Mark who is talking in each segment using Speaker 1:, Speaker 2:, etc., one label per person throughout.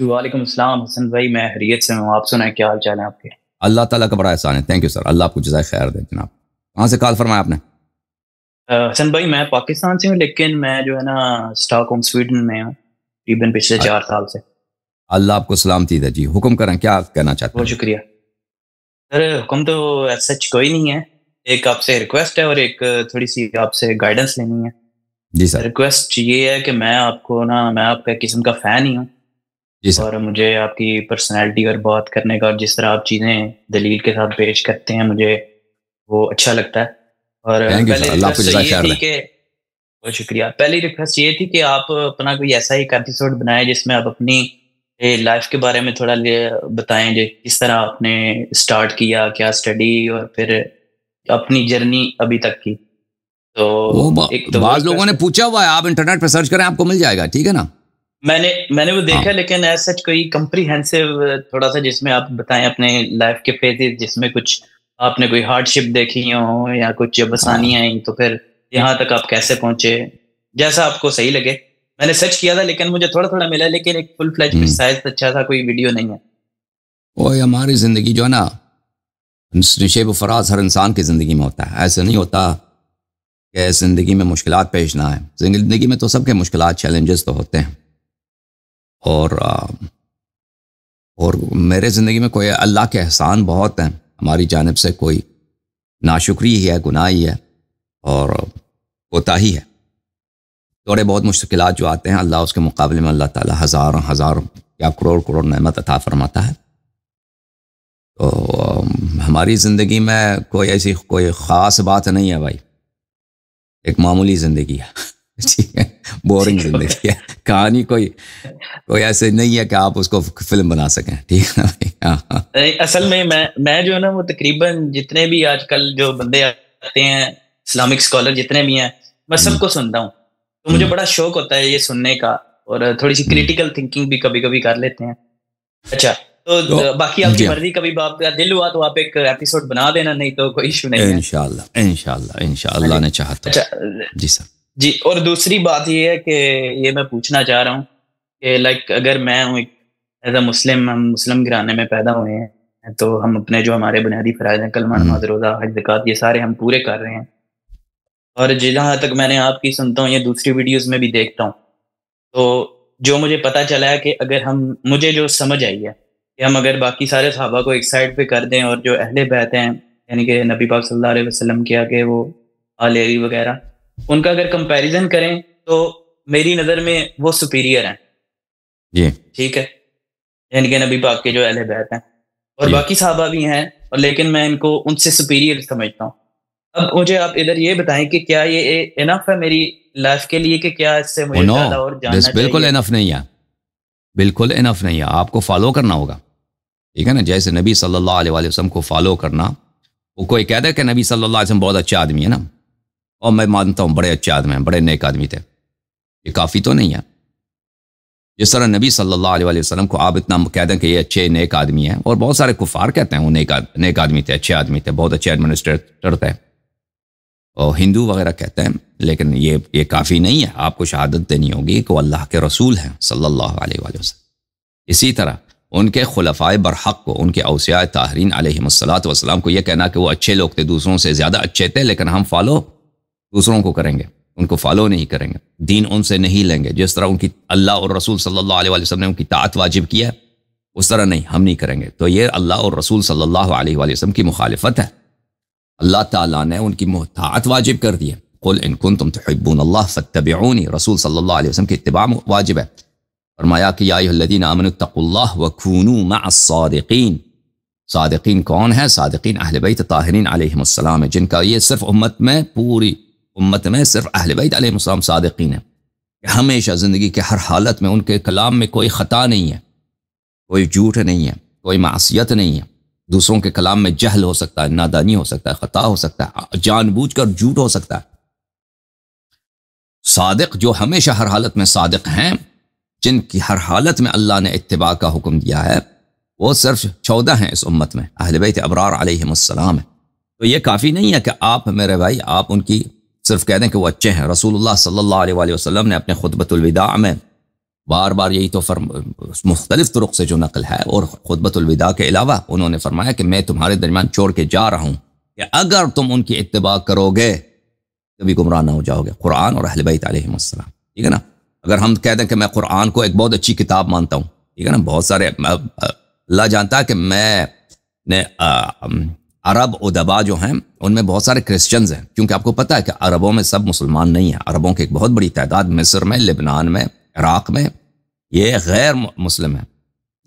Speaker 1: جی وعلیکم السلام حسن بھائی، میں حریت سے ہوں. آپ سنائیں کیا حال چال ہے آپ کے؟
Speaker 2: اللہ تعالیٰ کا بڑا احسان ہے. Thank you sir. اللہ آپ کو جزائے خیر دے جناب. کہاں سے کال فرمایا آپ نے؟
Speaker 1: حسن بھائی میں پاکستان سے ہوں، لیکن میں جو ہے نا اسٹاک ہوم سویڈن میں ہوں تقریباً پچھلے 4 سال سے.
Speaker 2: اللہ آپ کو سلامتی دے جی. حکم کریں، کیا کہنا چاہتے
Speaker 1: بہت
Speaker 2: ہیں؟
Speaker 1: شکریہ سر. حکم تو سچ کوئی نہیں ہے. ایک آپ سے ریکویسٹ ہے اور ایک تھوڑی سی آپ سے گائیڈنس لینی ہے.
Speaker 2: جی سر.
Speaker 1: ریکویسٹ یہ ہے کہ میں آپ کا قسم کا فین ہی ہوں،
Speaker 2: جی سر.
Speaker 1: اور مجھے آپ کی پرسنالٹی اور بات کرنے کا اور جس طرح آپ چیزیں دلیل کے ساتھ پیش کرتے ہیں مجھے وہ اچھا لگتا ہے. اور
Speaker 2: تھینک یو سر.
Speaker 1: پہلی
Speaker 2: اللہ آپ کو
Speaker 1: ریکویسٹ
Speaker 2: جزائے
Speaker 1: یہ
Speaker 2: خیر
Speaker 1: تھی
Speaker 2: دے.
Speaker 1: کہ بہت شکریہ. پہلی ریکویسٹ یہ تھی کہ آپ اپنا کوئی ایسا ایک ایپیسوڈ بنائیں جس میں آپ اپنی لائف کے بارے میں تھوڑا بتائیں، جو کس طرح آپ نے اسٹارٹ کیا، کیا اسٹڈی، اور پھر اپنی جرنی ابھی تک کی. تو ایک تو وہ
Speaker 2: بعض لوگوں
Speaker 1: ریکویسٹ
Speaker 2: نے
Speaker 1: ہے.
Speaker 2: پوچھا ہوا ہے، آپ انٹرنیٹ پہ سرچ کریں آپ کو مل جائے گا. ٹھیک ہے نا؟
Speaker 1: میں نے وہ
Speaker 2: ہاں
Speaker 1: دیکھا، لیکن ایز سچ کوئی کمپریہنسو تھوڑا سا جس میں آپ بتائیں اپنے لائف کے فیزز، جس میں کچھ آپ نے کوئی ہارڈ شپ دیکھی ہو یا کچھ جب
Speaker 2: ہاں
Speaker 1: آسانیاں آئیں تو پھر یہاں تک آپ کیسے پہنچے، جیسا آپ کو صحیح لگے. میں نے سرچ کیا تھا لیکن مجھے تھوڑا تھوڑا ملا، لیکن ایک فل فلیج
Speaker 2: ہوں.
Speaker 1: پرسائز اچھا تھا کوئی ویڈیو نہیں ہے.
Speaker 2: وہ ہماری زندگی جو ہے نا، نشیب و فراز ہر انسان کی زندگی میں ہوتا ہے. ایسے نہیں ہوتا کہ زندگی میں مشکلات پیش نہ آئے. زندگی میں تو سب کے مشکلات، چیلنجز تو ہوتے ہیں. اور میرے زندگی میں کوئی اللہ کے احسان بہت ہیں ہماری جانب سے. کوئی ناشکری ہی ہے، گناہ ہی ہے، اور کوتاہی ہے. تھوڑے بہت مشکلات جو آتے ہیں، اللہ اس کے مقابلے میں اللہ تعالیٰ ہزار یا کروڑ کروڑ نعمت عطا فرماتا ہے. تو ہماری زندگی میں کوئی خاص بات نہیں ہے بھائی. ایک معمولی زندگی ہے. ٹھیک ہے؟ بورنگ زندگی ہے. کہانی کوئی ایسے نہیں ہے کہ آپ اس کو فلم بنا سکیں. ٹھیک ہے بھائی؟ ہاں.
Speaker 1: اصل میں جو ہے نا وہ تقریباً جتنے بھی آج کل جو بندے آتے ہیں اسلامک اسکالر جتنے بھی ہیں، میں سب کو سنتا ہوں. تو مجھے بڑا شوق ہوتا ہے یہ سننے کا، اور تھوڑی سی کریٹیکل تھنکنگ بھی کبھی کبھی کر لیتے ہیں. اچھا
Speaker 2: تو
Speaker 1: تو باقی آپ کی
Speaker 2: جی ہاں،
Speaker 1: مرضی، کبھی آپ کا دل ہوا تو آپ ایک ایپیسوڈ بنا دینا، نہیں تو کوئی ایشو نہیں ہے.
Speaker 2: انشاءاللہ انشاءاللہ
Speaker 1: ہاں
Speaker 2: انشاءاللہ
Speaker 1: جی.
Speaker 2: نے چاہا تو.
Speaker 1: اچھا
Speaker 2: جی سر.
Speaker 1: جی. اور دوسری بات یہ ہے کہ یہ میں پوچھنا چاہ رہا ہوں کہ لائک اگر میں ہوں ایز اے مسلم، ہم مسلم گھرانے میں پیدا ہوئے ہیں، تو ہم اپنے جو ہمارے بنیادی فرائض ہیں، کلمہ نماز روزہ حج زکوٰۃ، یہ سارے ہم پورے کر رہے ہیں. اور جہاں تک میں نے آپ کی سنتا ہوں یا دوسری ویڈیوز میں بھی دیکھتا ہوں، تو جو مجھے پتا چلا ہے کہ اگر مجھے جو سمجھ آئی ہے کہ ہم اگر باقی سارے صحابہ کو ایک سائڈ پہ کر دیں، اور جو اہل بیت ہیں یعنی کہ نبی پاک صلی اللہ علیہ وسلم کیا کہ وہ آل علی وغیرہ، ان کا اگر کمپیریزن کریں تو میری نظر میں وہ سپیریئر ہیں.
Speaker 2: جی
Speaker 1: ٹھیک ہے؟ یعنی کہ نبی پاک کے جو اہل بیت ہیں اور
Speaker 2: جی.
Speaker 1: باقی صحابہ بھی ہیں، اور لیکن میں ان کو ان سے سپیریئر سمجھتا ہوں. اب مجھے آپ ادھر یہ بتائیں کہ کیا یہ انف ہے میری لائف کے لیے، کہ کیا اس سے مجھے
Speaker 2: نو،
Speaker 1: زیادہ اور
Speaker 2: دس
Speaker 1: جاننا
Speaker 2: بالکل
Speaker 1: چاہیے؟
Speaker 2: انف نہیں ہے. بالکل انف نہیں ہے. آپ کو فالو کرنا ہوگا. ٹھیک ہے نا؟ جیسے نبی صلی اللہ علیہ وآلہ وسلم کو فالو کرنا. وہ کوئی کہتا ہے کہ نبی صلی اللہ علیہ وسلم بہت اچھا آدمی ہے نا، اور میں مانتا ہوں بڑے اچھے آدمی ہیں، بڑے نیک آدمی تھے. یہ کافی تو نہیں ہے. جس طرح نبی صلی اللہ علیہ وآلہ وسلم کو آپ اتنا کہہ دیں کہ یہ اچھے نیک آدمی ہیں، اور بہت سارے کفار کہتے ہیں وہ نیک آدمی تھے، اچھے آدمی تھے، بہت اچھے ایڈمنسٹریٹر تھے، اور ہندو وغیرہ کہتے ہیں. لیکن یہ کافی نہیں ہے. آپ کو شہادت دینی ہوگی کہ وہ اللہ کے رسول ہیں صلی اللہ علیہ وآلہ وسلم. اسی طرح ان کے خلفائے برحق کو، ان کے اوصیاء طاہرین علیہم الصلاۃ والسلام کو یہ کہنا کہ وہ اچھے لوگ تھے، دوسروں سے زیادہ اچھے تھے، لیکن ہم فالو دوسروں کو کریں گے، ان کو فالو نہیں کریں گے، دین ان سے نہیں لیں گے. جس طرح ان کی اللہ اور رسول صلی اللہ علیہ وآلہ وسلم نے ان کی طاعت واجب کی ہے، اس طرح نہیں، ہم نہیں کریں گے. تو یہ اللہ اور رسول صلی اللہ علیہ وآلہ وسلم کی مخالفت ہے. اللہ تعالیٰ نے ان کی طاعت واجب کر دی ہے. قل ان کنتم تحبون اللہ فاتبعونی، رسول صلی اللہ علیہ وسلم کی اتباع واجب ہے. فرمایا کہ یا ایھا الذین آمنوا اتقوا اللہ وکونوا مع الصادقین. صادقین کون ہے؟ صادقین اہل بیت طاہرین علیہم السلام ہے، جن کا یہ صرف امت میں، پوری امت میں صرف اہل بیت علیہم السلام صادقین ہیں، کہ ہمیشہ زندگی کے ہر حالت میں ان کے کلام میں کوئی خطا نہیں ہے، کوئی جھوٹ نہیں ہے، کوئی معصیت نہیں ہے. دوسروں کے کلام میں جہل ہو سکتا ہے، نادانی ہو سکتا ہے، خطا ہو سکتا ہے، جان بوجھ کر جھوٹ ہو سکتا ہے. صادق جو ہمیشہ ہر حالت میں صادق ہیں، جن کی ہر حالت میں اللہ نے اتباع کا حکم دیا ہے، وہ صرف 14 ہیں اس امت میں، اہل بیت ابرار علیہم السلام ہیں. تو یہ کافی نہیں ہے کہ آپ میرے بھائی آپ ان کی صرف کہہ دیں کہ وہ اچھے ہیں. رسول اللہ صلی اللہ علیہ وآلہ وسلم نے اپنے خطبۃ الوداع میں بار بار یہی تو مختلف طرق سے جو نقل ہے، اور خطبۃ الوداع کے علاوہ انہوں نے فرمایا کہ میں تمہارے درمیان چھوڑ کے جا رہا ہوں کہ اگر تم ان کی اتباع کرو گے کبھی گمراہ نہ ہو جاؤ گے، قرآن اور اہل بیت علیہم السلام، ٹھیک ہے نا۔ اگر ہم کہہ دیں کہ میں قرآن کو ایک بہت اچھی کتاب مانتا ہوں، ٹھیک ہے نا، بہت سارے اللہ جانتا ہے کہ میں نے عرب ادبا جو ہیں ان میں بہت سارے کرسچنز ہیں، کیونکہ آپ کو پتہ ہے کہ عربوں میں سب مسلمان نہیں ہیں، عربوں کی ایک بہت بڑی تعداد مصر میں، لبنان میں، عراق میں یہ غیر مسلم ہیں،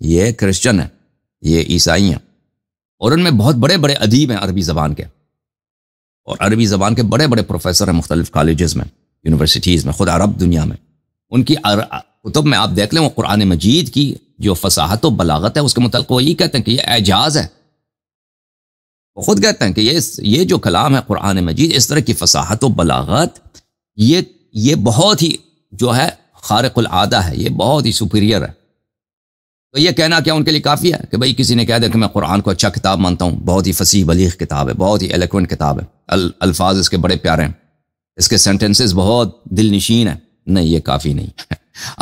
Speaker 2: یہ کرسچن ہیں، یہ عیسائی ہیں، اور ان میں بہت بڑے بڑے ادیب ہیں عربی زبان کے، اور عربی زبان کے بڑے بڑے پروفیسر ہیں مختلف کالجز میں، یونیورسٹیز میں، خود عرب دنیا میں۔ ان کی کتب میں آپ دیکھ لیں، وہ قرآن مجید کی جو فصاحت و بلاغت ہے اس کے متعلق وہ یہ کہتے ہیں کہ یہ اعجاز ہے، وہ خود کہتے ہیں کہ یہ جو کلام ہے قرآن مجید، اس طرح کی فصاحت و بلاغت، یہ بہت ہی جو ہے خارق العادہ ہے، یہ بہت ہی سپیریئر ہے۔ تو یہ کہنا کیا ان کے لیے کافی ہے کہ بھئی کسی نے کہہ دیا کہ میں قرآن کو اچھا کتاب مانتا ہوں، بہت ہی فصیح بلیغ کتاب ہے، بہت ہی ایلیکوینٹ کتاب ہے، الفاظ اس کے بڑے پیارے ہیں، اس کے سینٹنسز بہت دل نشین ہیں؟ نہیں، یہ کافی نہیں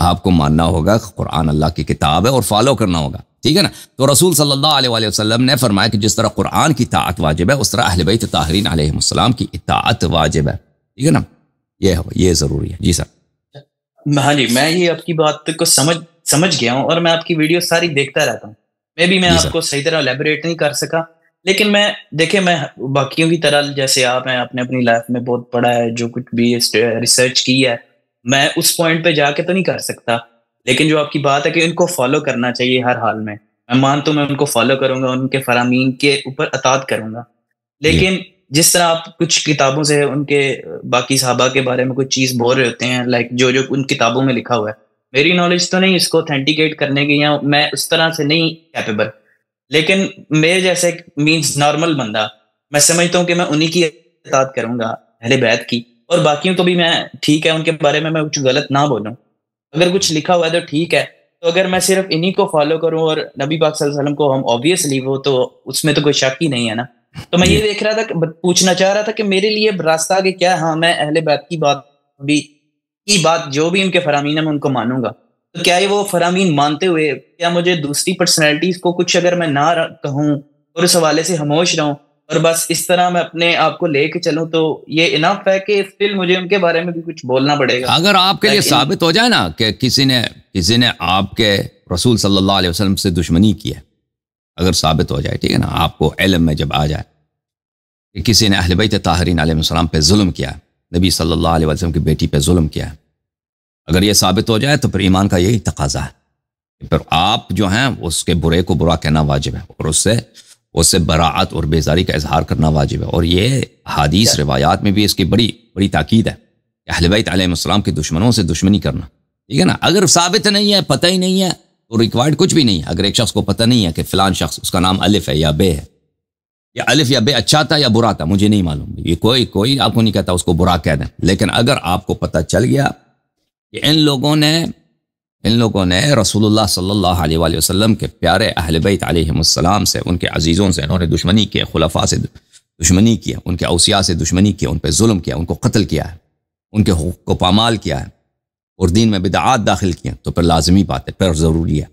Speaker 2: آپ کو ماننا ہوگا قرآن اللہ کی کتاب ہے اور فالو کرنا ہوگا، ٹھیک ہے نا۔ تو رسول صلی اللہ علیہ وآلہ وسلم نے فرمایا کہ جس طرح قرآن کی اطاعت واجب ہے، اس طرح اہل بیت طاہرین علیہم السلام کی اطاعت واجب ہے، ٹھیک ہے نا، یہ ضروری ہے۔ جی سر۔
Speaker 1: ہاں جی، میں یہ آپ کی بات کو سمجھ گیا ہوں، اور میں آپ کی ویڈیو ساری دیکھتا رہتا ہوں، میں آپ کو صحیح طرح الیبوریٹ نہیں کر سکا، لیکن میں باقیوں کی طرح جیسے آپ ہیں، آپ نے اپنی لائف میں بہت پڑھا ہے، جو کچھ بھی ریسرچ کی ہے، میں اس پوائنٹ پہ جا کے تو نہیں کر سکتا، لیکن جو آپ کی بات ہے کہ ان کو فالو کرنا چاہیے ہر حال میں مانتا ہوں، میں ان کو فالو کروں گا، ان کے فرامین کے اوپر اطاعت کروں گا، لیکن جس طرح آپ کچھ کتابوں سے ان کے باقی صحابہ کے بارے میں کچھ چیز بول رہے ہوتے ہیں، لائک جو ان کتابوں میں لکھا ہوا ہے، میری نالج تو نہیں اس کو اتھینٹیکیٹ کرنے کی، یا میں اس طرح سے نہیں کیپیبل، لیکن میرے جیسے مینز نارمل بندہ، میں سمجھتا ہوں کہ میں انہی کی اطاعت کروں گا، اہل بیت کی، اور باقیوں کو بھی میں ٹھیک ہے ان کے بارے میں کچھ غلط نہ بولوں، اگر کچھ لکھا ہوا ہے تو ٹھیک ہے، تو اگر میں صرف انہی کو فالو کروں اور نبی پاک صلی اللہ علیہ وسلم کو ہم آبویسلی وہ تو اس میں تو کوئی شک ہی نہیں ہے نا۔ تو میں یہ دیکھ رہا تھا، پوچھنا چاہ رہا تھا کہ میرے لیے راستہ آگے کیا ہے؟ ہاں، میں اہل بیت کی بات جو بھی ان کے فرامین ہے میں ان کو مانوں گا، تو کیا یہ وہ فرامین مانتے ہوئے کیا مجھے دوسری پرسنالٹیز کو کچھ اگر میں نہ کہوں اور اس حوالے سے خاموش رہوں اور بس اس طرح میں اپنے آپ کو لے کے چلوں، تو یہ انف ہے کہ اسٹل مجھے ان کے بارے میں بھی کچھ بولنا پڑے گا؟
Speaker 2: اگر آپ کے لیے ثابت ہو جائے نا کہ کسی نے آپ کے رسول صلی اللہ علیہ وسلم سے دشمنی کی ہے، اگر ثابت ہو جائے، ٹھیک ہے نا، آپ کو علم میں جب آ جائے کہ کسی نے اہل بیت طاہرین علیہ السلام پہ ظلم کیا ہے، نبی صلی اللہ علیہ وسلم کی بیٹی پہ ظلم کیا ہے، اگر یہ ثابت ہو جائے تو پھر ایمان کا یہی تقاضا ہے کہ پھر آپ جو ہیں اس کے برے کو برا کہنا واجب ہے، اور اس سے براعت اور بیزاری کا اظہار کرنا واجب ہے، اور یہ حدیث روایات میں بھی اس کی بڑی تاکید ہے کہ اہل بیت علیہ السلام کے دشمنوں سے دشمنی کرنا، ٹھیک ہے نا۔ اگر ثابت نہیں ہے، پتہ ہی نہیں ہے، تو ریکوائرڈ کچھ بھی نہیں ہے۔ اگر ایک شخص کو پتہ نہیں ہے کہ فلان شخص اس کا نام الف ہے یا بے ہے، یا الف یا بے اچھا تھا یا برا تھا، مجھے نہیں معلوم، یہ کوئی آپ کو نہیں کہتا اس کو برا کہہ دیں، لیکن اگر آپ کو پتہ چل گیا کہ ان لوگوں نے رسول اللہ صلی اللہ علیہ وآلہ وسلم کے پیارے اہل بیت علیہم السلام سے، ان کے عزیزوں سے انہوں نے دشمنی کی، خلفاء سے دشمنی کی، ان کے اوصیاء سے دشمنی کی، ان پہ ظلم کیا، ان کو قتل کیا ہے، ان کے حقوق کو پامال کیا ہے، اور دین میں بدعات داخل کیے، تو پھر لازمی بات ہے، پھر ضروری ہے،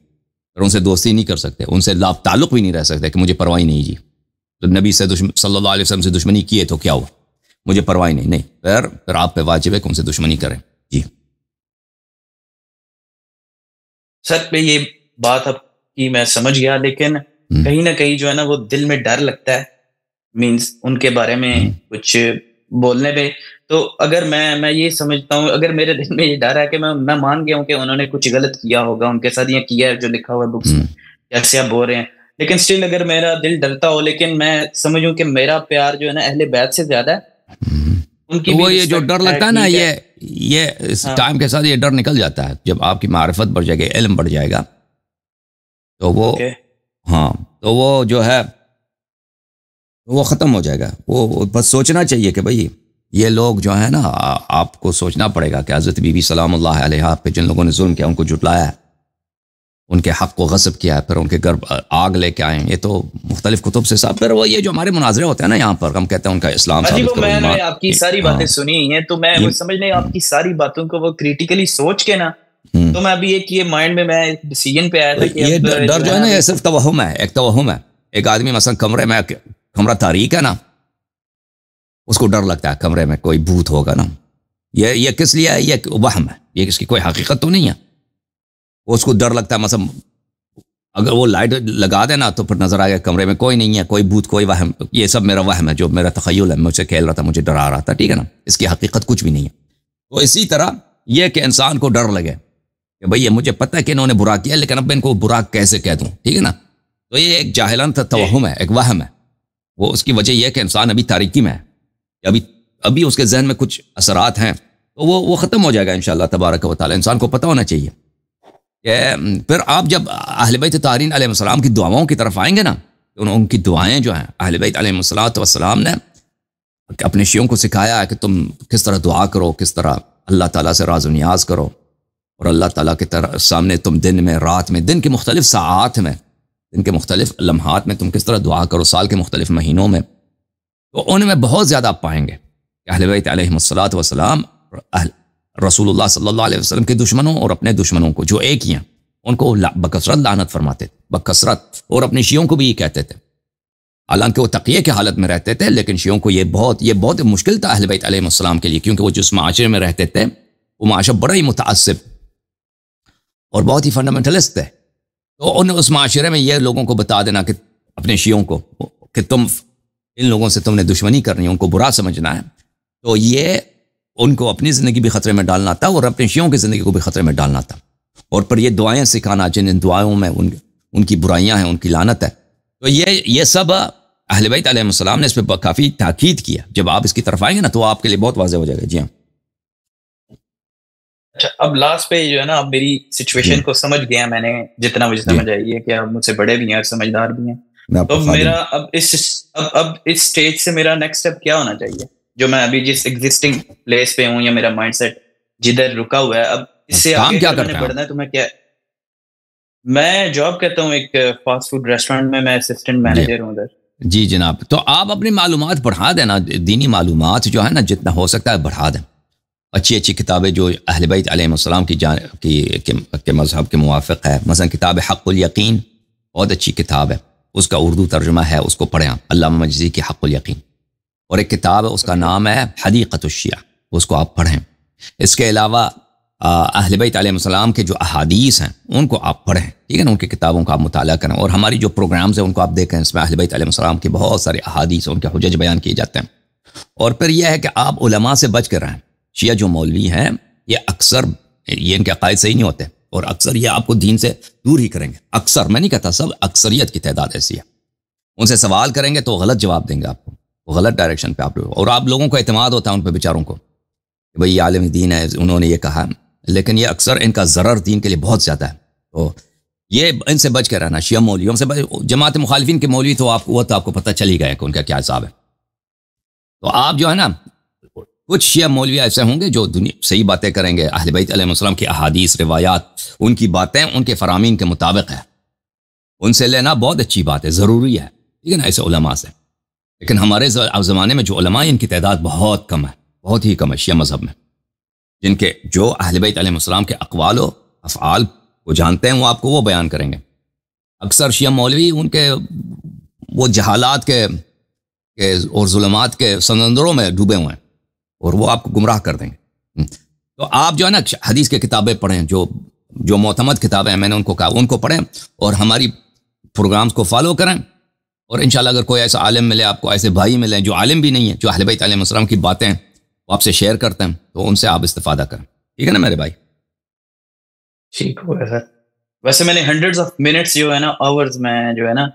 Speaker 2: پھر ان سے دوستی نہیں کر سکتے، ان سے تعلق بھی نہیں رہ سکتے کہ مجھے پرواہ نہیں جی، تو نبی سے صلی اللہ علیہ وسلم سے دشمنی کیے تو کیا ہوا، مجھے پرواہ نہیں، پھر آپ پہ واجب ہے کہ ان سے دشمنی کریں۔ جی
Speaker 1: سر، پہ یہ بات اب کی میں سمجھ گیا، لیکن کہیں نہ کہیں جو ہے نا وہ دل میں ڈر لگتا ہے، مینز ان کے بارے میں کچھ بولنے پہ، تو اگر میں یہ سمجھتا ہوں، اگر میرے دل میں یہ ڈر ہے کہ میں مان گیا ہوں کہ انہوں نے کچھ غلط کیا ہوگا، ان کے ساتھ یہ کیا ہے جو لکھا ہوا ہے بکس میں، جیسے آپ بول رہے ہیں، لیکن اسٹل اگر میرا دل ڈرتا ہو، لیکن میں سمجھوں کہ میرا پیار جو ہے نا اہل بیت سے زیادہ ہے، ان کی
Speaker 2: وہ یہ جو ڈر لگتا ہے نا، یہ اس ٹائم کے ساتھ یہ ڈر نکل جاتا ہے، جب آپ کی معرفت بڑھ جائے گی، علم بڑھ جائے گا، تو وہ تو وہ جو ہے وہ ختم ہو جائے گا، وہ بس سوچنا چاہیے کہ بھئی یہ لوگ جو ہیں نا، آپ کو سوچنا پڑے گا کہ حضرت بی بی سلام اللہ علیہا پہ جن لوگوں نے ظلم کیا، ان کو جھٹلایا ہے، ان کے حق کو غصب کیا ہے، پھر ان کے گھر آگ لے کے آئے ہیں، یہ تو مختلف کتب سے صاحب، پھر وہ یہ جو ہمارے مناظرے ہوتے ہیں نا یہاں پر، ہم کہتے ہیں ان کا اسلام ثابت کرو،
Speaker 1: میں آپ کی ساری باتیں سنی ہیں، تو میں وہ سمجھنے آپ کی ساری باتوں کو وہ کریٹیکلی سوچ کے نا تو میں ابھی ایک یہ مائنڈ میں ڈیسیجن پہ آیا تھا کہ
Speaker 2: یہ ڈر جو ہے نا یہ صرف توہم ہے، ایک توہم ہے. ایک آدمی مثلا کمرہ تاریک ہے نا، اس کو ڈر لگتا ہے کمرے میں کوئی بھوت ہوگا نا. یہ کس لیے ہے؟ یہ وہم ہے، یہ اس کی کوئی حقیقت تو نہیں ہے. اس کو ڈر لگتا ہے مثلا اگر وہ لائٹ لگا دے نا تو پھر نظر آ گیا کمرے میں کوئی نہیں ہے، کوئی بھوت، کوئی وہم. یہ سب میرا وہم ہے، جو میرا تخیل ہے، مجھ سے کھیل رہا تھا، مجھے ڈرا رہا تھا، ٹھیک ہے نا. اس کی حقیقت کچھ بھی نہیں ہے. تو اسی طرح یہ کہ انسان کو ڈر لگے کہ بھئی یہ مجھے پتہ ہے کہ انہوں نے برا کیا، لیکن اب میں ان کو برا کیسے کہہ دوں، ٹھیک ہے نا. تو یہ ایک جاہلانہ توہم ہے، ایک وہم ہے. وہ اس کی وجہ یہ ہے کہ انسان ابھی تاریکی میں ہے، ابھی اس کے ذہن میں کچھ اثرات ہیں، تو وہ ختم ہو جائے گا انشاءاللہ تبارک و تعالی. انسان کو پتہ ہونا چاہیے کہ پھر آپ جب اہل بیت طاہرین علیہ السلام کی دعاؤں کی طرف آئیں گے نا، ان کی دعائیں جو ہیں اہل بیت علیہ السلام نے اپنے شیعوں کو سکھایا ہے کہ تم کس طرح دعا کرو، کس طرح اللہ تعالیٰ سے راز و نیاز کرو، اور اللہ تعالیٰ کے سامنے تم دن میں، رات میں، دن کے مختلف ساعات میں، دن کے مختلف لمحات میں تم کس طرح دعا کرو، سال کے مختلف مہینوں میں. تو ان میں بہت زیادہ آپ پائیں گے کہ اہل بیت علیہ السلام رسول اللہ صلی اللہ علیہ وسلم کے دشمنوں اور اپنے دشمنوں کو جو ایک ہی ہیں ان کو بکثرت لعنت فرماتے تھے، بکثرت. اور اپنے شیعوں کو بھی یہ کہتے تھے، حالانکہ وہ تقیہ کی حالت میں رہتے تھے، لیکن شیعوں کو یہ بہت مشکل تھا اہل بیت علیہ السلام کے لیے، کیونکہ وہ جس معاشرے میں رہتے تھے وہ معاشرہ بڑا ہی متعصب اور بہت ہی فنڈامنٹلسٹ تھے. تو اس معاشرے میں یہ لوگوں کو بتا دینا کہ اپنے شیعوں کو کہ تم ان لوگوں سے تم نے دشمنی کرنی ہے، ان کو برا سمجھنا ہے، تو یہ ان کو اپنی زندگی بھی خطرے میں ڈالنا تھا اور اپنے شیعوں کی زندگی کو بھی خطرے میں ڈالنا تھا. اور پھر یہ دعائیں سکھانا جن دعاؤں میں ان کی برائیاں ہیں، ان کی لعنت ہے. تو یہ سب اہل بیت علیہ السلام نے اس پہ کافی تاکید کیا. جب آپ اس کی طرف آئیں گے نا تو آپ کے لیے بہت واضح ہو جائے گا. جی ہاں.
Speaker 1: اچھا، اب لاسٹ پہ جو ہے نا، اب میری سچویشن کو سمجھ گیا میں نے، جتنا مجھے سمجھ آئی ہے کہ اب مجھ سے بڑے بھی ہیں اور سمجھدار بھی ہیں. تو میرا اب اس سٹیج سے میرا نیکسٹ اسٹیپ کیا ہونا چاہیے؟ جو میں ابھی جس ایگزسٹنگ پلیس پہ ہوں یا میرا مائنڈ سیٹ جدھر رکا ہوا ہے، اب اس سے آگے
Speaker 2: کیا کرنا
Speaker 1: بڑھنا ہے تو میں جاب کرتا ہوں ایک فاسٹ فوڈ ریسٹورینٹ میں اسسٹنٹ مینیجر ہوں ادھر.
Speaker 2: جی جناب، تو آپ اپنی معلومات بڑھا دینا، دینی معلومات جو ہے نا جتنا ہو سکتا ہے بڑھا دیں. اچھی کتابیں جو اہل بیت علیہ السلام کے مذہب کے موافق ہے، مثلا کتاب حق الیقین بہت اچھی کتاب ہے، اس کا اردو ترجمہ ہے، اس کو پڑھیں علامہ مجلسی کی حق الیقین. اور ایک کتاب ہے، اس کا نام ہے حدیقۃ الشیعہ، اس کو آپ پڑھیں. اس کے علاوہ اہل بیت علیہ السلام کے جو احادیث ہیں ان کو آپ پڑھیں، ٹھیک ہے نا، ان کی کتابوں کا آپ مطالعہ کریں. اور ہماری جو پروگرامز ہیں ان کو آپ دیکھیں، اس میں اہل بیت علیہ السلام کے بہت سارے احادیث، ان کے حجج بیان کیے جاتے ہیں. اور پھر یہ ہے کہ آپ علماء سے بچ کر رہیں. شیعہ جو مولوی ہیں یہ اکثر یہ ان کے عقائد صحیح نہیں ہوتے، اور اکثر یہ آپ کو دین سے دور ہی کریں گے. اکثر، میں نہیں کہتا سب، اکثریت کی تعداد ایسی ہے. ان سے سوال کریں گے تو غلط جواب دیں گے آپ کو، وہ غلط ڈائریکشن پہ آپ لوگ، اور آپ لوگوں کو اعتماد ہوتا ہے ان پہ بیچاروں کو کہ بھئی یہ عالم دین ہے، انہوں نے یہ کہا، لیکن یہ اکثر ان کا ضرر دین کے لیے بہت زیادہ ہے. تو یہ ان سے بچ کے رہنا، شیعہ مولویوں سے جماعت مخالفین کے مولوی تو آپ کو پتہ چل ہی گیا کہ ان کا کیا حساب ہے. تو آپ جو ہے نا، کچھ شیعہ مولوی ایسے ہوں گے جو صحیح باتیں کریں گے، اہل بیت علیہ السلام کی احادیث، روایات، ان کی باتیں ان کے فرامین کے مطابق ہے، ان سے لینا بہت اچھی بات ہے، ضروری ہے، ٹھیک ہے نا، ایسے علماء سے. لیکن ہمارے زمانے میں جو علماء ہیں ان کی تعداد بہت کم ہے، بہت ہی کم ہے شیعہ مذہب میں، جن کے جو اہل بیت علیہ السلام کے اقوال و افعال کو جانتے ہیں، وہ آپ کو وہ بیان کریں گے. اکثر شیعہ مولوی ان کے وہ جہالات کے اور ظلمات کے سمندروں میں ڈوبے ہوئے ہیں، اور وہ آپ کو گمراہ کر دیں گے. تو آپ جو ہے نا حدیث کی کتابیں پڑھیں، جو معتمد کتابیں ہیں، میں نے ان کو کہا ان کو پڑھیں، اور ہماری پروگرامز کو فالو کریں. اور انشاءاللہ اگر کوئی ایسا عالم ملے آپ کو، ایسے بھائی ملیں جو عالم بھی نہیں ہے، جو اہل بیت علیہ السلام کی باتیں وہ آپ سے شیئر کرتے ہیں، تو ان سے آپ استفادہ کریں. ٹھیک ہے نا میرے بھائی؟
Speaker 1: ٹھیک ہو گیا سر. ویسے میں نے ہنڈریڈز آف منٹس جو ہے نا، آورز میں جو ہے نا،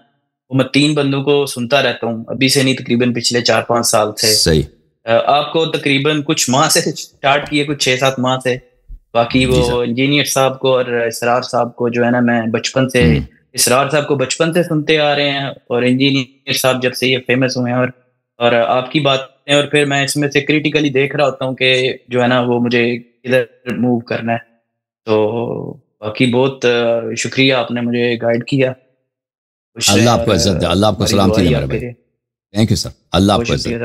Speaker 1: وہ میں 3 بندوں کو سنتا رہتا ہوں ابھی سے نہیں، تقریباً پچھلے 4-5 سال سے.
Speaker 2: صحیح.
Speaker 1: آپ کو تقریباً کچھ ماہ سے سٹارٹ کیے، کچھ 6-7 ماہ سے. باقی وہ انجینئر صاحب کو اور اسرار صاحب کو جو ہے نا، میں بچپن سے اسرار صاحب کو بچپن سے سنتے آ رہے ہیں، اور انجینئر صاحب جب سے یہ فیمس ہوئے ہیں، اور آپ کی باتیں، اور پھر میں اس میں سے کریٹیکلی دیکھ رہا ہوتا ہوں کہ جو ہے نا وہ مجھے ادھر موو کرنا ہے. تو باقی بہت شکریہ، آپ نے مجھے گائیڈ کیا.
Speaker 2: اللہ آپ کو عزت دے، اللہ آپ کو سلامتی دے میرے بھائی. تھینک یو سر، اللہ آپ کو عزت.